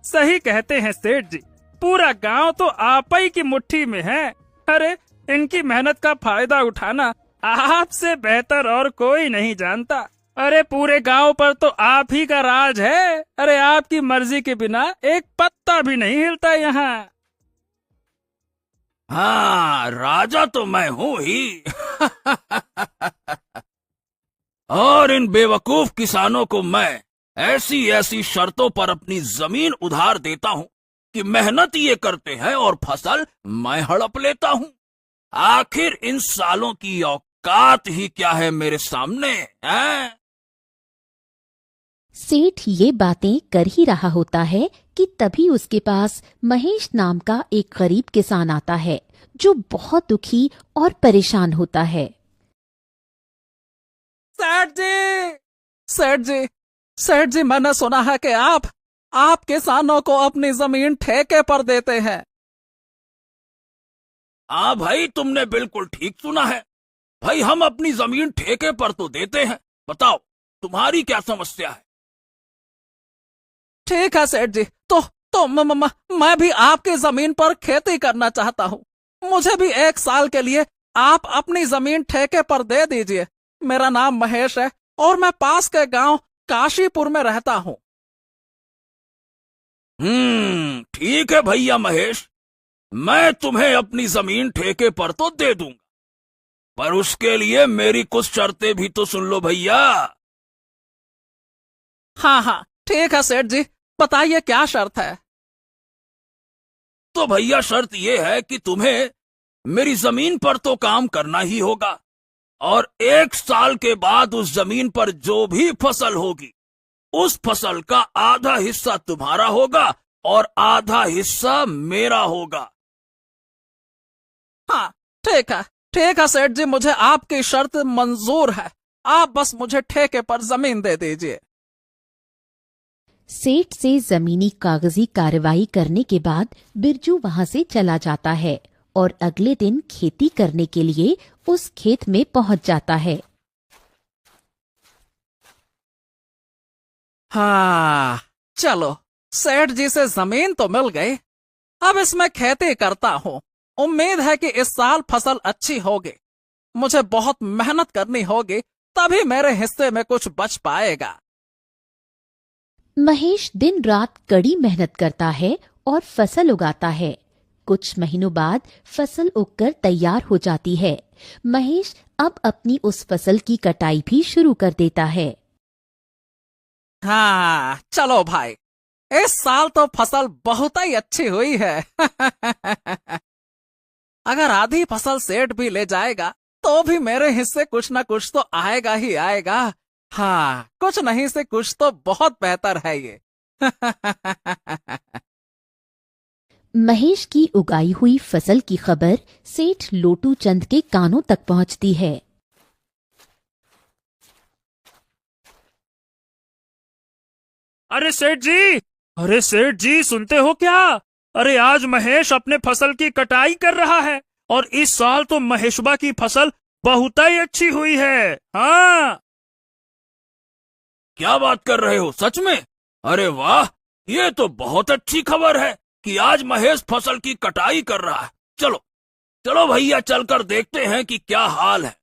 सही कहते हैं सेठ जी, पूरा गांव तो आप ही की मुट्ठी में है। अरे इनकी मेहनत का फायदा उठाना आपसे बेहतर और कोई नहीं जानता। अरे पूरे गांव पर तो आप ही का राज है। अरे आपकी मर्जी के बिना एक पत्ता भी नहीं हिलता यहाँ। हाँ, राजा तो मैं हूँ ही। और इन बेवकूफ किसानों को मैं ऐसी ऐसी शर्तों पर अपनी जमीन उधार देता हूँ कि मेहनत ये करते हैं और फसल मैं हड़प लेता हूँ। आखिर इन सालों की औकात ही क्या है मेरे सामने, हैं? सेठ ये बातें कर ही रहा होता है कि तभी उसके पास महेश नाम का एक गरीब किसान आता है, जो बहुत दुखी और परेशान होता है। सेठ जी, सेठ जी, सेठ जी, मैंने सुना है कि आप किसानों को अपनी जमीन ठेके पर देते हैं। हाँ भाई, तुमने बिल्कुल ठीक सुना है। भाई हम अपनी जमीन ठेके पर तो देते हैं। बताओ तुम्हारी क्या समस्या है? ठीक है सेठ जी, तो मैं भी आपकी जमीन पर खेती करना चाहता हूँ। मुझे भी 1 साल के लिए आप अपनी जमीन ठेके पर दे दीजिए। मेरा नाम महेश है और मैं पास के गांव काशीपुर में रहता हूँ। ठीक है भैया महेश, मैं तुम्हें अपनी जमीन ठेके पर तो दे दूंगा, पर उसके लिए मेरी कुछ शर्तें भी तो सुन लो भैया। हाँ, ठीक है सेठ जी, बताइए क्या शर्त है। तो भैया शर्त यह है कि तुम्हें मेरी जमीन पर तो काम करना ही होगा और 1 साल के बाद उस जमीन पर जो भी फसल होगी उस फसल का आधा हिस्सा तुम्हारा होगा और आधा हिस्सा मेरा होगा। हाँ, ठीक है सेठ जी, मुझे आपकी शर्त मंजूर है। आप बस मुझे ठेके पर जमीन दे दीजिए। सेठ से जमीनी कागजी कार्रवाई करने के बाद बिरजू वहां से चला जाता है और अगले दिन खेती करने के लिए उस खेत में पहुंच जाता है। हाँ, चलो, सेठ जी से जमीन तो मिल गई। अब इसमें खेती करता हूँ। उम्मीद है कि इस साल फसल अच्छी होगी। मुझे बहुत मेहनत करनी होगी, तभी मेरे हिस्से में कुछ बच पाएगा। महेश दिन रात कड़ी मेहनत करता है और फसल उगाता है। कुछ महीनों बाद फसल उगकर तैयार हो जाती है। महेश अब अपनी उस फसल की कटाई भी शुरू कर देता है। हाँ, चलो भाई, इस साल तो फसल बहुत ही अच्छी हुई है। अगर आधी फसल सेठ भी ले जाएगा तो भी मेरे हिस्से कुछ ना कुछ तो आएगा ही आएगा। हाँ, कुछ नहीं से कुछ तो बहुत बेहतर है ये। महेश की उगाई हुई फसल की खबर सेठ लोटू चंद के कानों तक पहुंचती है। अरे सेठ जी, अरे सेठ जी, सुनते हो क्या? अरे आज महेश अपने फसल की कटाई कर रहा है और इस साल तो महेशबा की फसल बहुत ही अच्छी हुई है। हाँ। क्या बात कर रहे हो, सच में? अरे वाह, ये तो बहुत अच्छी खबर है कि आज महेश फसल की कटाई कर रहा है। चलो चलो भैया, चलकर देखते हैं कि क्या हाल है।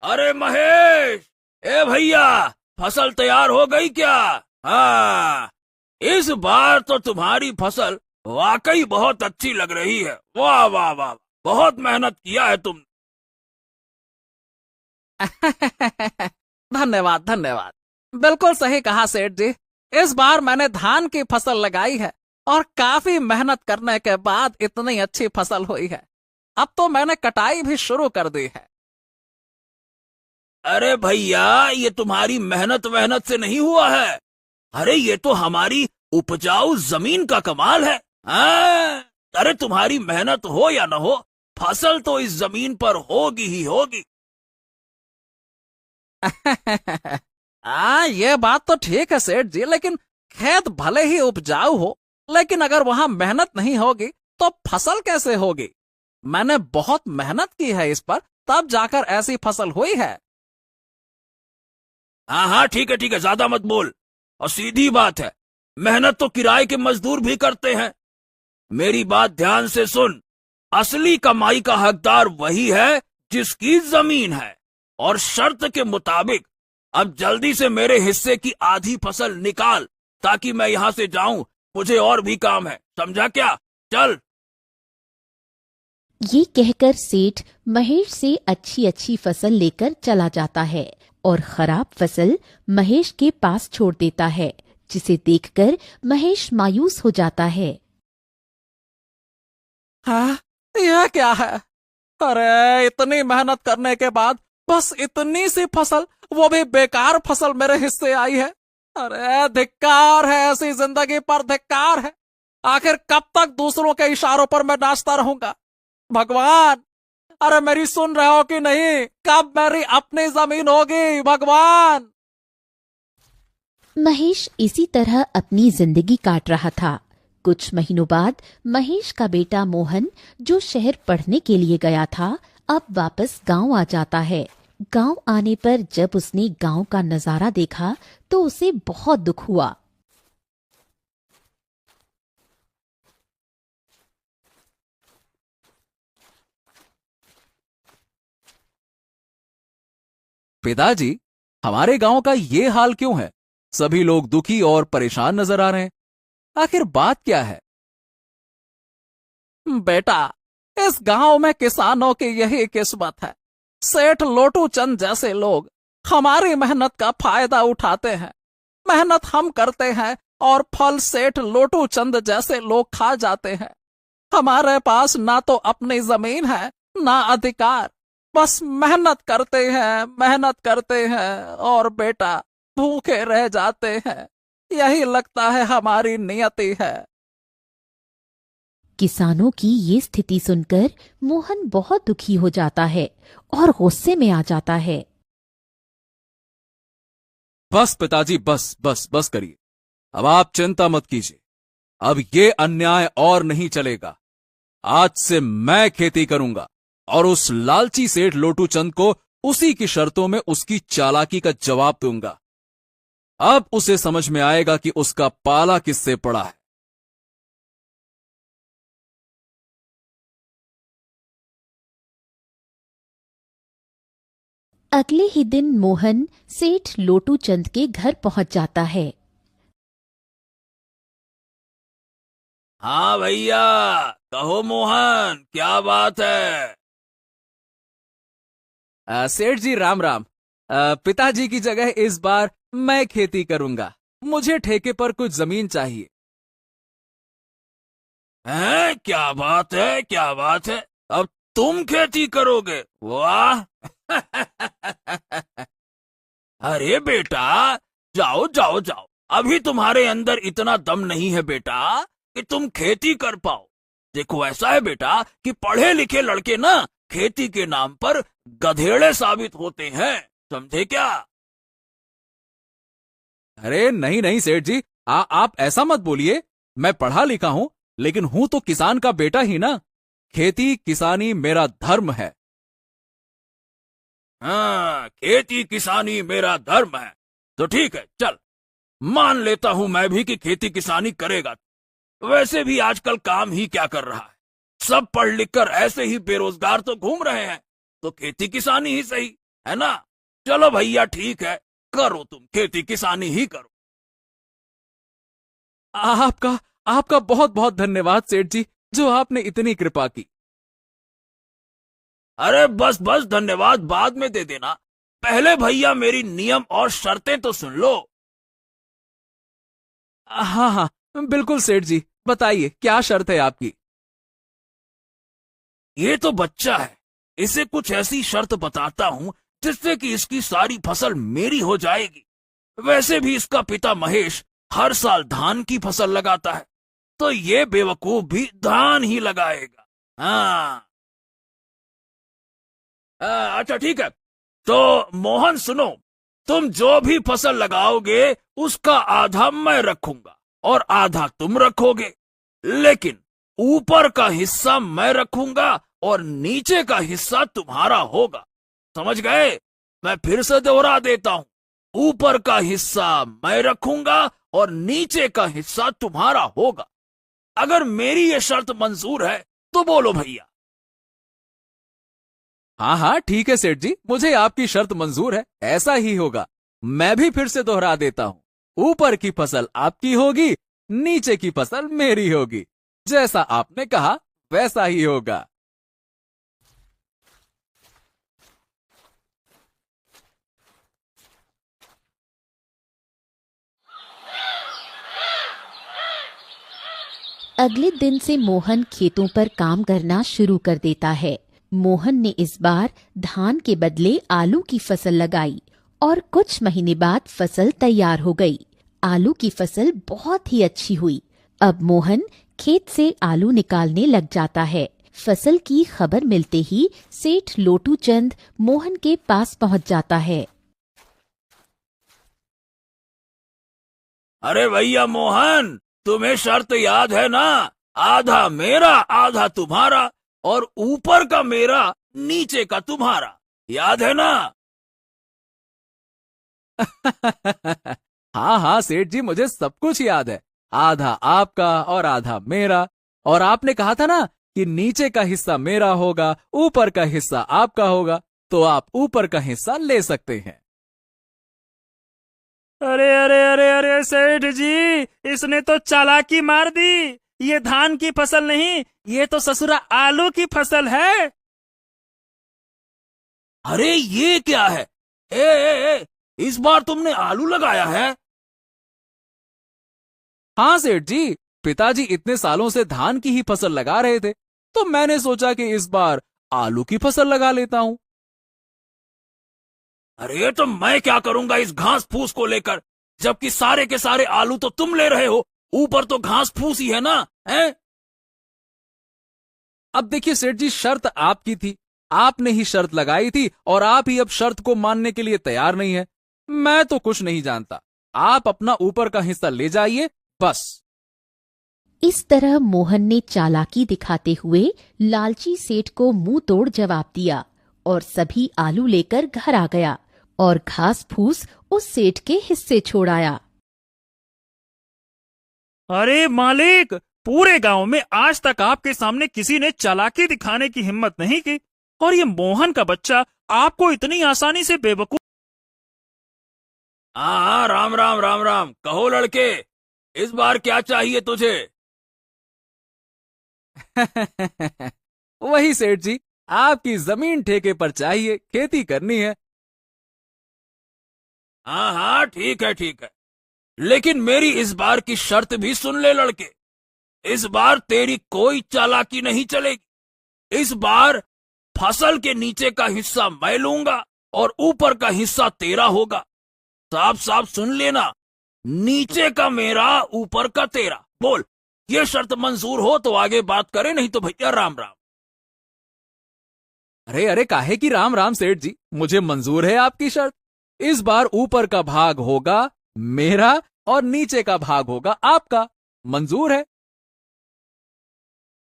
अरे महेश, ए भैया, फसल तैयार हो गई क्या? हाँ, इस बार तो तुम्हारी फसल वाकई बहुत अच्छी लग रही है। वाह वाह वाह, बहुत मेहनत किया है तुम। धन्यवाद धन्यवाद। बिल्कुल सही कहा सेठ जी। इस बार मैंने धान की फसल लगाई है और काफी मेहनत करने के बाद इतनी अच्छी फसल हुई है। अब तो मैंने कटाई भी शुरू कर दी है। अरे भैया, ये तुम्हारी मेहनत वहनत से नहीं हुआ है। अरे ये तो हमारी उपजाऊ जमीन का कमाल है। हाँ? अरे तुम्हारी मेहनत हो या न हो, फसल तो इस जमीन पर होगी ही होगी। ये बात तो ठीक है सेठ जी, लेकिन खेत भले ही उपजाऊ हो, लेकिन अगर वहां मेहनत नहीं होगी तो फसल कैसे होगी? मैंने बहुत मेहनत की है इस पर, तब जाकर ऐसी फसल हुई है। हाँ हाँ, ठीक है ठीक है, ज्यादा मत बोल। और सीधी बात है, मेहनत तो किराए के मजदूर भी करते हैं। मेरी बात ध्यान से सुन, असली कमाई का हकदार वही है जिसकी जमीन है। और शर्त के मुताबिक अब जल्दी से मेरे हिस्से की आधी फसल निकाल, ताकि मैं यहां से जाऊं। मुझे और भी काम है, समझा क्या? चल। ये कहकर सेठ महेश से अच्छी अच्छी फसल लेकर चला जाता है और खराब फसल महेश के पास छोड़ देता है, जिसे देखकर महेश मायूस हो जाता है। हाँ, यह क्या है? अरे इतनी मेहनत करने के बाद बस इतनी सी फसल, वो भी बेकार फसल मेरे हिस्से आई है। अरे धिक्कार है, ऐसी जिंदगी पर धिक्कार है। आखिर कब तक दूसरों के इशारों पर मैं नाचता रहूंगा? भगवान, अरे मेरी सुन रहे हो कि नहीं? कब मेरी अपनी जमीन होगी भगवान? महेश इसी तरह अपनी जिंदगी काट रहा था। कुछ महीनों बाद महेश का बेटा मोहन, जो शहर पढ़ने के लिए गया था, अब वापस गांव आ जाता है। गांव आने पर जब उसने गांव का नजारा देखा तो उसे बहुत दुख हुआ। पिताजी, हमारे गांव का ये हाल क्यों है? सभी लोग दुखी और परेशान नजर आ रहे हैं। आखिर बात क्या है? बेटा, इस गांव में किसानों की यही किस्मत है। सेठ लोटू चंद जैसे लोग हमारी मेहनत का फायदा उठाते हैं। मेहनत हम करते हैं और फल सेठ लोटू चंद जैसे लोग खा जाते हैं। हमारे पास ना तो अपनी जमीन है, ना अधिकार। बस मेहनत करते हैं और बेटा भूखे रह जाते हैं। यही लगता है हमारी नियति है। किसानों की ये स्थिति सुनकर मोहन बहुत दुखी हो जाता है और गुस्से में आ जाता है। बस पिताजी, बस बस बस करिए। अब आप चिंता मत कीजिए। अब ये अन्याय और नहीं चलेगा। आज से मैं खेती करूंगा और उस लालची सेठ लोटू चंद को उसी की शर्तों में उसकी चालाकी का जवाब दूंगा। अब उसे समझ में आएगा कि उसका पाला किससे पड़ा है। अगले ही दिन मोहन सेठ लोटू चंद के घर पहुंच जाता है। हाँ भैया, कहो मोहन, क्या बात है? सेठ जी राम राम। पिताजी की जगह इस बार मैं खेती करूंगा। मुझे ठेके पर कुछ जमीन चाहिए। हैं? क्या बात है, क्या बात है? अब तुम खेती करोगे? वाह! अरे बेटा, जाओ जाओ जाओ, अभी तुम्हारे अंदर इतना दम नहीं है बेटा। कि तुम खेती कर पाओ। देखो ऐसा है बेटा कि पढ़े लिखे लड़के ना खेती के नाम पर गधेड़े साबित होते हैं, समझे क्या? अरे नहीं नहीं सेठ जी, आप ऐसा मत बोलिए। मैं पढ़ा लिखा हूं, लेकिन हूं तो किसान का बेटा ही ना। खेती किसानी मेरा धर्म है। हाँ, खेती किसानी मेरा धर्म है तो ठीक है, चल मान लेता हूं मैं भी कि खेती किसानी करेगा। वैसे भी आजकल काम ही क्या कर रहा है, सब पढ़ लिख कर ऐसे ही बेरोजगार तो घूम रहे हैं, तो खेती किसानी ही सही है ना। चलो भैया ठीक है, करो तुम खेती किसानी ही करो। आपका आपका बहुत बहुत धन्यवाद सेठ जी, जो आपने इतनी कृपा की। अरे बस बस, धन्यवाद बाद में दे देना, पहले भैया मेरी नियम और शर्तें तो सुन लो। हाँ हाँ बिल्कुल सेठ जी, बताइए क्या शर्त है आपकी। ये तो बच्चा है, इसे कुछ ऐसी शर्त बताता हूं जिससे कि इसकी सारी फसल मेरी हो जाएगी। वैसे भी इसका पिता महेश हर साल धान की फसल लगाता है, तो ये बेवकूफ भी धान ही लगाएगा। हाँ अच्छा ठीक है, तो मोहन सुनो, तुम जो भी फसल लगाओगे उसका आधा मैं रखूंगा और आधा तुम रखोगे, लेकिन ऊपर का हिस्सा मैं रखूंगा और नीचे का हिस्सा तुम्हारा होगा, समझ गए? मैं फिर से दोहरा देता हूं, ऊपर का हिस्सा मैं रखूंगा और नीचे का हिस्सा तुम्हारा होगा। अगर मेरी ये शर्त मंजूर है तो बोलो भैया। हाँ हाँ ठीक है सेठ जी, मुझे आपकी शर्त मंजूर है, ऐसा ही होगा। मैं भी फिर से दोहरा देता हूं, ऊपर की फसल आपकी होगी, नीचे की फसल मेरी होगी। जैसा आपने कहा वैसा ही होगा। अगले दिन से मोहन खेतों पर काम करना शुरू कर देता है। मोहन ने इस बार धान के बदले आलू की फसल लगाई और कुछ महीने बाद फसल तैयार हो गई। आलू की फसल बहुत ही अच्छी हुई। अब मोहन खेत से आलू निकालने लग जाता है। फसल की खबर मिलते ही सेठ लोटू चंद मोहन के पास पहुंच जाता है। अरे भैया मोहन, तुम्हें शर्त याद है ना? आधा मेरा आधा तुम्हारा और ऊपर का मेरा नीचे का तुम्हारा, याद है ना? हाँ हाँ सेठ जी, मुझे सब कुछ याद है। आधा आपका और आधा मेरा। और आपने कहा था ना कि नीचे का हिस्सा मेरा होगा, ऊपर का हिस्सा आपका होगा, तो आप ऊपर का हिस्सा ले सकते हैं। अरे अरे अरे अरे सेठ जी, इसने तो चालाकी मार दी। ये धान की फसल नहीं, ये तो ससुरा आलू की फसल है। अरे ये क्या है? ए, इस बार तुमने आलू लगाया है? हाँ सेठ जी, पिताजी इतने सालों से धान की ही फसल लगा रहे थे, तो मैंने सोचा कि इस बार आलू की फसल लगा लेता हूं। अरे तो मैं क्या करूंगा इस घास फूस को लेकर, जबकि सारे के सारे आलू तो तुम ले रहे हो, ऊपर तो घास फूस ही है ना, हैं? अब देखिए सेठ जी, शर्त आपकी थी, आपने ही शर्त लगाई थी और आप ही अब शर्त को मानने के लिए तैयार नहीं है। मैं तो कुछ नहीं जानता, आप अपना ऊपर का हिस्सा ले जाइए बस। इस तरह मोहन ने चालाकी दिखाते हुए लालची सेठ को मुंह तोड़ जवाब दिया और सभी आलू लेकर घर आ गया और घास फूस उस सेठ के हिस्से छोड़ आया। अरे मालिक, पूरे गांव में आज तक आपके सामने किसी ने चालाकी दिखाने की हिम्मत नहीं की, और ये मोहन का बच्चा आपको इतनी आसानी से बेवकूफ। हाँ, राम राम राम राम, कहो लड़के, इस बार क्या चाहिए तुझे? वही सेठ जी, आपकी जमीन ठेके पर चाहिए, खेती करनी है। हाँ हाँ ठीक है ठीक है, लेकिन मेरी इस बार की शर्त भी सुन ले लड़के। इस बार तेरी कोई चालाकी नहीं चलेगी। इस बार फसल के नीचे का हिस्सा मैं लूंगा और ऊपर का हिस्सा तेरा होगा। साफ साफ सुन लेना, नीचे का मेरा, ऊपर का तेरा। बोल, ये शर्त मंजूर हो तो आगे बात करें, नहीं तो भैया राम राम। अरे अरे, काहे की राम राम सेठ जी, मुझे मंजूर है आपकी शर्त। इस बार ऊपर का भाग होगा मेरा और नीचे का भाग होगा आपका। मंजूर है।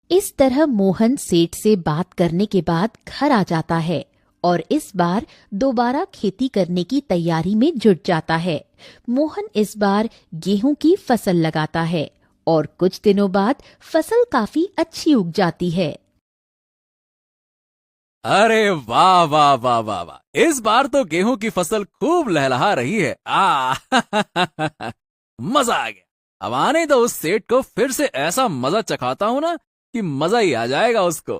इस तरह मोहन सेठ से बात करने के बाद घर आ जाता है और इस बार दोबारा खेती करने की तैयारी में जुट जाता है। मोहन इस बार गेहूं की फसल लगाता है और कुछ दिनों बाद फसल काफी अच्छी उग जाती है। अरे वाह वाह वाह वाह वाह, इस बार तो गेहूं की फसल खूब लहलहा रही है। मजा आ गया। अब आने दो उस सेठ को, फिर से ऐसा मजा चखाता हूं ना कि मजा ही आ जाएगा उसको।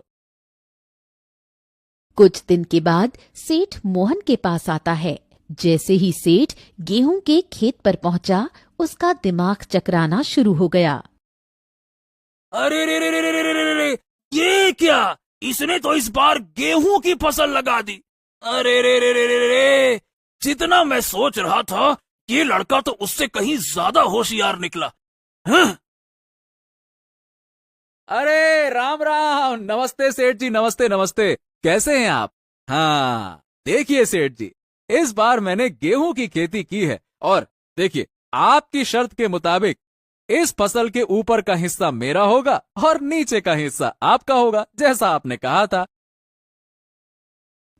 कुछ दिन के बाद सेठ मोहन के पास आता है। जैसे ही सेठ गेहूं के खेत पर पहुंचा, उसका दिमाग चकराना शुरू हो गया। अरे रे रे रे रे रे रे रे रे, ये क्या? इसने तो इस बार गेहूं की फसल लगा दी। अरे रे रे रे रे रे रे, जितना मैं सोच रहा था ये लड़का तो उससे कहीं ज्यादा होशियार निकला। हाँ? अरे राम राम, नमस्ते सेठ जी, नमस्ते नमस्ते। कैसे हैं आप? हाँ देखिए सेठ जी, इस बार मैंने गेहूं की खेती की है और देखिए आपकी शर्त के मुताबिक इस फसल के ऊपर का हिस्सा मेरा होगा और नीचे का हिस्सा आपका होगा, जैसा आपने कहा था।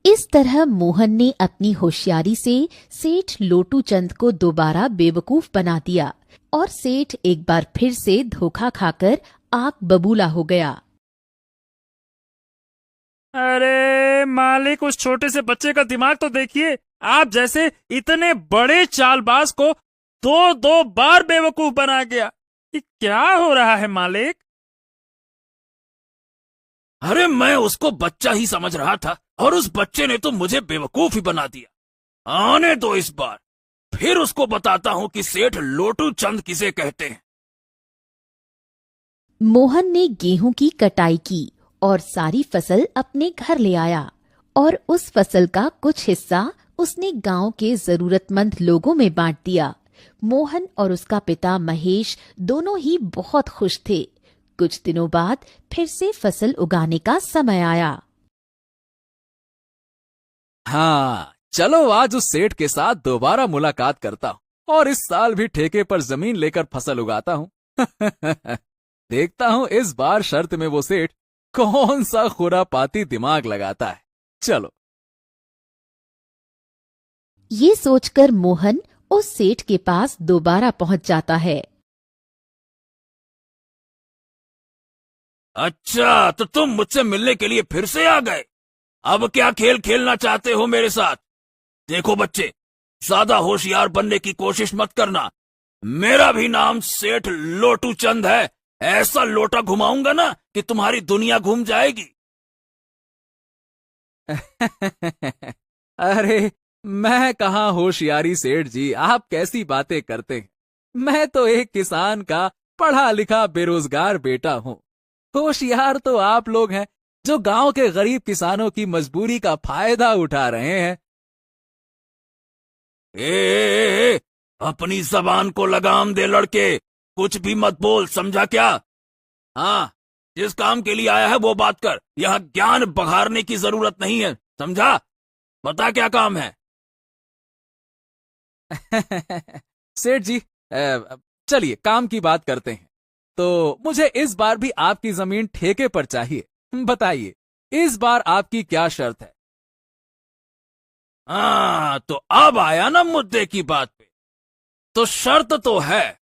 इस तरह मोहन ने अपनी होशियारी से सेठ लोटू चंद को दोबारा बेवकूफ बना दिया और सेठ एक बार फिर से धोखा खाकर आग बबूला हो गया। अरे मालिक, उस छोटे से बच्चे का दिमाग तो देखिए। आप जैसे इतने बड़े चालबाज को दो दो बार बेवकूफ बना गया। ये क्या हो रहा है मालिक? अरे मैं उसको बच्चा ही समझ रहा था और उस बच्चे ने तो मुझे बेवकूफ ही बना दिया। आने दो, इस बार फिर उसको बताता हूं कि सेठ लोटू चंद किसे कहते हैं। मोहन ने गेहूं की कटाई की और सारी फसल अपने घर ले आया और उस फसल का कुछ हिस्सा उसने गांव के जरूरतमंद लोगों में बांट दिया। मोहन और उसका पिता महेश दोनों ही बहुत खुश थे। कुछ दिनों बाद फिर से फसल उगाने का समय आया। हाँ चलो, आज उस सेठ के साथ दोबारा मुलाकात करता हूं और इस साल भी ठेके पर जमीन लेकर फसल उगाता हूं। देखता हूं इस बार शर्त में वो सेठ कौन सा खुरापाती दिमाग लगाता है। चलो। ये सोचकर मोहन उस सेठ के पास दोबारा पहुंच जाता है। अच्छा, तो तुम मुझसे मिलने के लिए फिर से आ गए। अब क्या खेल खेलना चाहते हो मेरे साथ? देखो बच्चे, ज्यादा होशियार बनने की कोशिश मत करना। मेरा भी नाम सेठ लोटू चंद है। ऐसा लोटा घुमाऊंगा ना कि तुम्हारी दुनिया घूम जाएगी। अरे मैं कहाँ होशियारी सेठ जी, आप कैसी बातें करते हैं। मैं तो एक किसान का पढ़ा लिखा बेरोजगार बेटा हूँ। होशियार तो आप लोग हैं जो गांव के गरीब किसानों की मजबूरी का फायदा उठा रहे हैं। ए, अपनी जबान को लगाम दे लड़के, कुछ भी मत बोल, समझा क्या? हाँ, जिस काम के लिए आया है वो बात कर। यहाँ ज्ञान बघारने की जरूरत नहीं है, समझा? बता क्या काम है? सेठ जी, चलिए काम की बात करते हैं। तो मुझे इस बार भी आपकी जमीन ठेके पर चाहिए। बताइए इस बार आपकी क्या शर्त है? हाँ, तो अब आया ना मुद्दे की बात पे। तो शर्त तो है,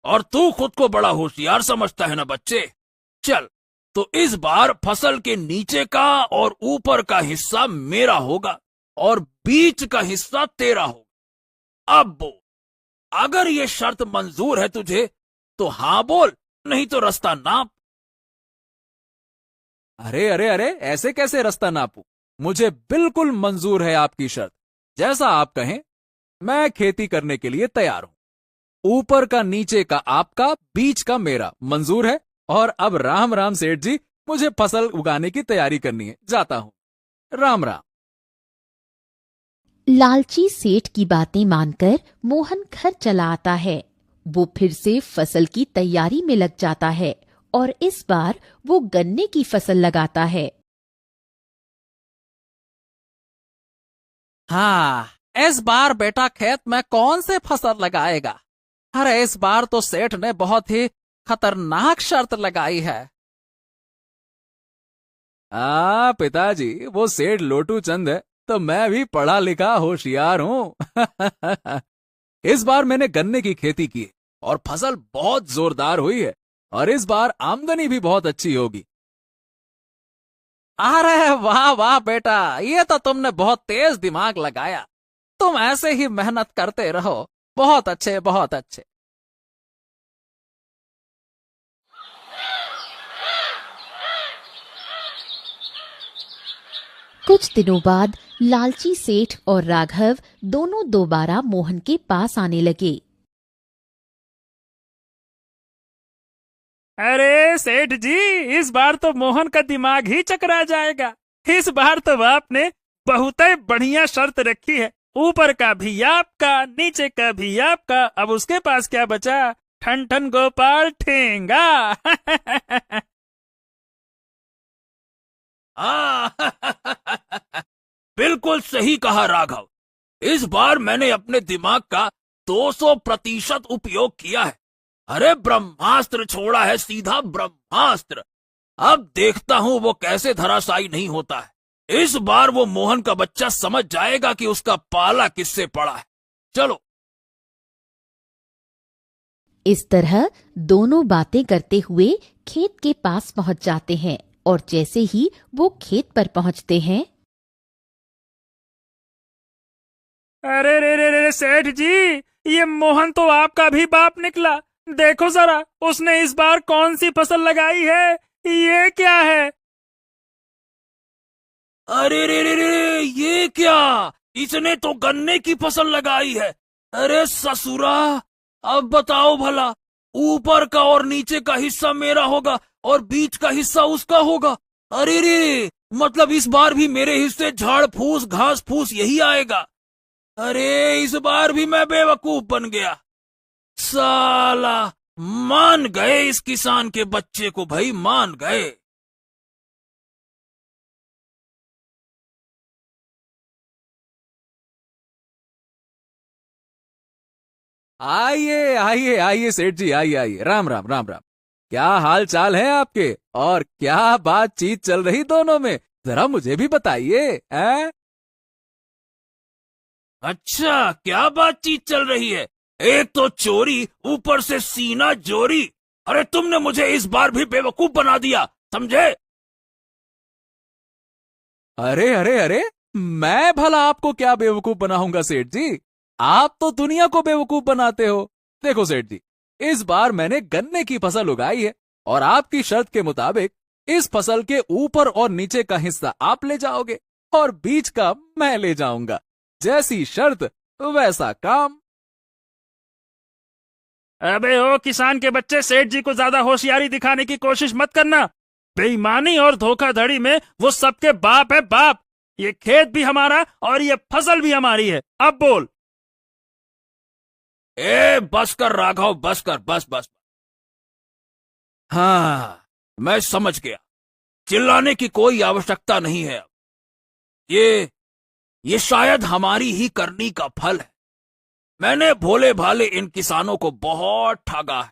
और तू खुद को बड़ा होशियार समझता है ना बच्चे। चल, तो इस बार फसल के नीचे का और ऊपर का हिस्सा मेरा होगा और बीच का हिस्सा तेरा होगा। अब बोल, अगर ये शर्त मंजूर है तुझे तो हाँ बोल, नहीं तो रास्ता नाप। अरे अरे अरे, ऐसे कैसे रास्ता नापूं? मुझे बिल्कुल मंजूर है आपकी शर्त। जैसा आप कहें, मैं खेती करने के लिए तैयार हूं। ऊपर का नीचे का आपका, बीच का मेरा। मंजूर है। और अब राम राम सेठ जी, मुझे फसल उगाने की तैयारी करनी है। जाता हूं। राम राम। लालची सेठ की बातें मानकर मोहन घर चला आता है। वो फिर से फसल की तैयारी में लग जाता है और इस बार वो गन्ने की फसल लगाता है। हाँ, इस बार बेटा खेत में कौन से फसल लगाएगा? अरे इस बार तो सेठ ने बहुत ही खतरनाक शर्त लगाई है। पिताजी, वो सेठ लोटू चंद है तो मैं भी पढ़ा लिखा होशियार हूँ। इस बार मैंने गन्ने की खेती की और फसल बहुत जोरदार हुई है और इस बार आमदनी भी बहुत अच्छी होगी। अरे वाह वाह बेटा, ये तो तुमने बहुत तेज दिमाग लगाया। तुम ऐसे ही मेहनत करते रहो। बहुत अच्छे, बहुत अच्छे। कुछ दिनों बाद लालची सेठ और राघव दोनों दोबारा मोहन के पास आने लगे। अरे सेठ जी, इस बार तो मोहन का दिमाग ही चकरा जाएगा। इस बार तो आपने बहुत ही बढ़िया शर्त रखी है। ऊपर का भी आपका, नीचे का भी आपका। अब उसके पास क्या बचा? ठन ठन गोपाल ठेंगा। बिल्कुल सही कहा राघव। इस बार मैंने अपने दिमाग का 200% उपयोग किया है। अरे ब्रह्मास्त्र छोड़ा है, सीधा ब्रह्मास्त्र। अब देखता हूँ वो कैसे धराशायी नहीं होता है। इस बार वो मोहन का बच्चा समझ जाएगा कि उसका पाला किससे पड़ा है। चलो। इस तरह दोनों बातें करते हुए खेत के पास पहुंच जाते हैं और जैसे ही वो खेत पर पहुंचते हैं, अरे रे रे रे सेठ जी, ये मोहन तो आपका भी बाप निकला। देखो जरा, उसने इस बार कौन सी फसल लगाई है? ये क्या है? अरे रे रे रे, ये क्या? इसने तो गन्ने की फसल लगाई है। अरे ससुरा, अब बताओ भला, ऊपर का और नीचे का हिस्सा मेरा होगा और बीच का हिस्सा उसका होगा। अरे रे, मतलब इस बार भी मेरे हिस्से झाड़ फूस घास फूस यही आएगा। अरे इस बार भी मैं बेवकूफ बन गया। साला, मान गए इस किसान के बच्चे को, भाई मान गए। आइए आइए आइए सेठ जी, आइए आइए। राम राम राम राम। क्या हाल चाल है आपके और क्या बातचीत चल रही दोनों में? जरा मुझे भी बताइए। अच्छा, क्या बातचीत चल रही है? एक तो चोरी, ऊपर से सीना जोरी। अरे तुमने मुझे इस बार भी बेवकूफ बना दिया, समझे? अरे अरे अरे, मैं भला आपको क्या बेवकूफ बनाऊंगा सेठ जी? आप तो दुनिया को बेवकूफ बनाते हो। देखो सेठ जी, इस बार मैंने गन्ने की फसल उगाई है और आपकी शर्त के मुताबिक इस फसल के ऊपर और नीचे का हिस्सा आप ले जाओगे और बीच का मैं ले जाऊंगा। जैसी शर्त वैसा काम। अबे ओ किसान के बच्चे, सेठ जी को ज्यादा होशियारी दिखाने की कोशिश मत करना। बेईमानी और धोखाधड़ी में वो सबके बाप है, बाप। ये खेत भी हमारा और ये फसल भी हमारी है। अब बोल। ए बस कर राघव, बस कर, बस बस। हाँ, मैं समझ गया। चिल्लाने की कोई आवश्यकता नहीं है अब। ये शायद हमारी ही करनी का फल है। मैंने भोले भाले इन किसानों को बहुत ठगा है।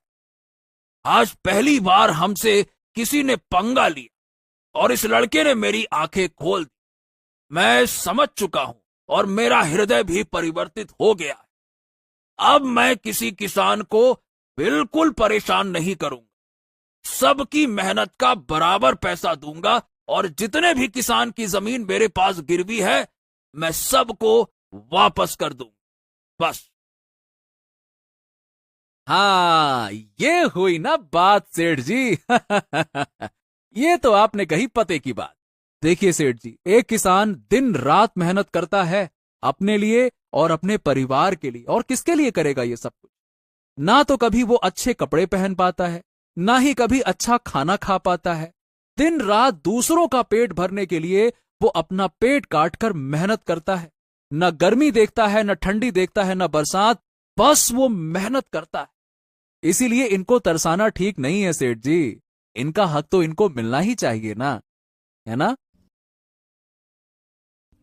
आज पहली बार हमसे किसी ने पंगा लिया और इस लड़के ने मेरी आंखें खोल दी। मैं समझ चुका हूं और मेरा हृदय भी परिवर्तित हो गया है। अब मैं किसी किसान को बिल्कुल परेशान नहीं करूंगा। सबकी मेहनत का बराबर पैसा दूंगा और जितने भी किसान की जमीन मेरे पास गिरवी है, मैं सबको वापस कर दूंगा। बस। हाँ, ये हुई ना बात सेठ जी। ये तो आपने कही पते की बात। देखिए सेठ जी, एक किसान दिन रात मेहनत करता है अपने लिए और अपने परिवार के लिए, और किसके लिए करेगा ये सब कुछ? ना तो कभी वो अच्छे कपड़े पहन पाता है, ना ही कभी अच्छा खाना खा पाता है। दिन रात दूसरों का पेट भरने के लिए वो अपना पेट काटकर मेहनत करता है। न गर्मी देखता है, न ठंडी देखता है, न बरसात, बस वो मेहनत करता है। इसीलिए इनको तरसाना ठीक नहीं है सेठ जी। इनका हक तो इनको मिलना ही चाहिए ना, है ना?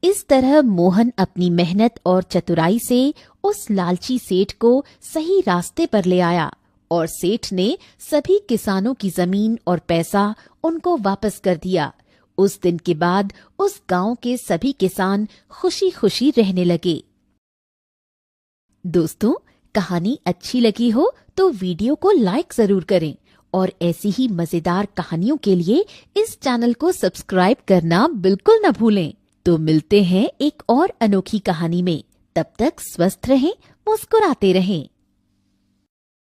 इस तरह मोहन अपनी मेहनत और चतुराई से उस लालची सेठ को सही रास्ते पर ले आया और सेठ ने सभी किसानों की जमीन और पैसा उनको वापस कर दिया। उस दिन के बाद उस गांव के सभी किसान खुशी खुशी रहने लगे। दोस्तों, कहानी अच्छी लगी हो तो वीडियो को लाइक जरूर करें और ऐसी ही मजेदार कहानियों के लिए इस चैनल को सब्सक्राइब करना बिल्कुल न भूलें। तो मिलते हैं एक और अनोखी कहानी में। तब तक स्वस्थ रहें, मुस्कुराते रहें।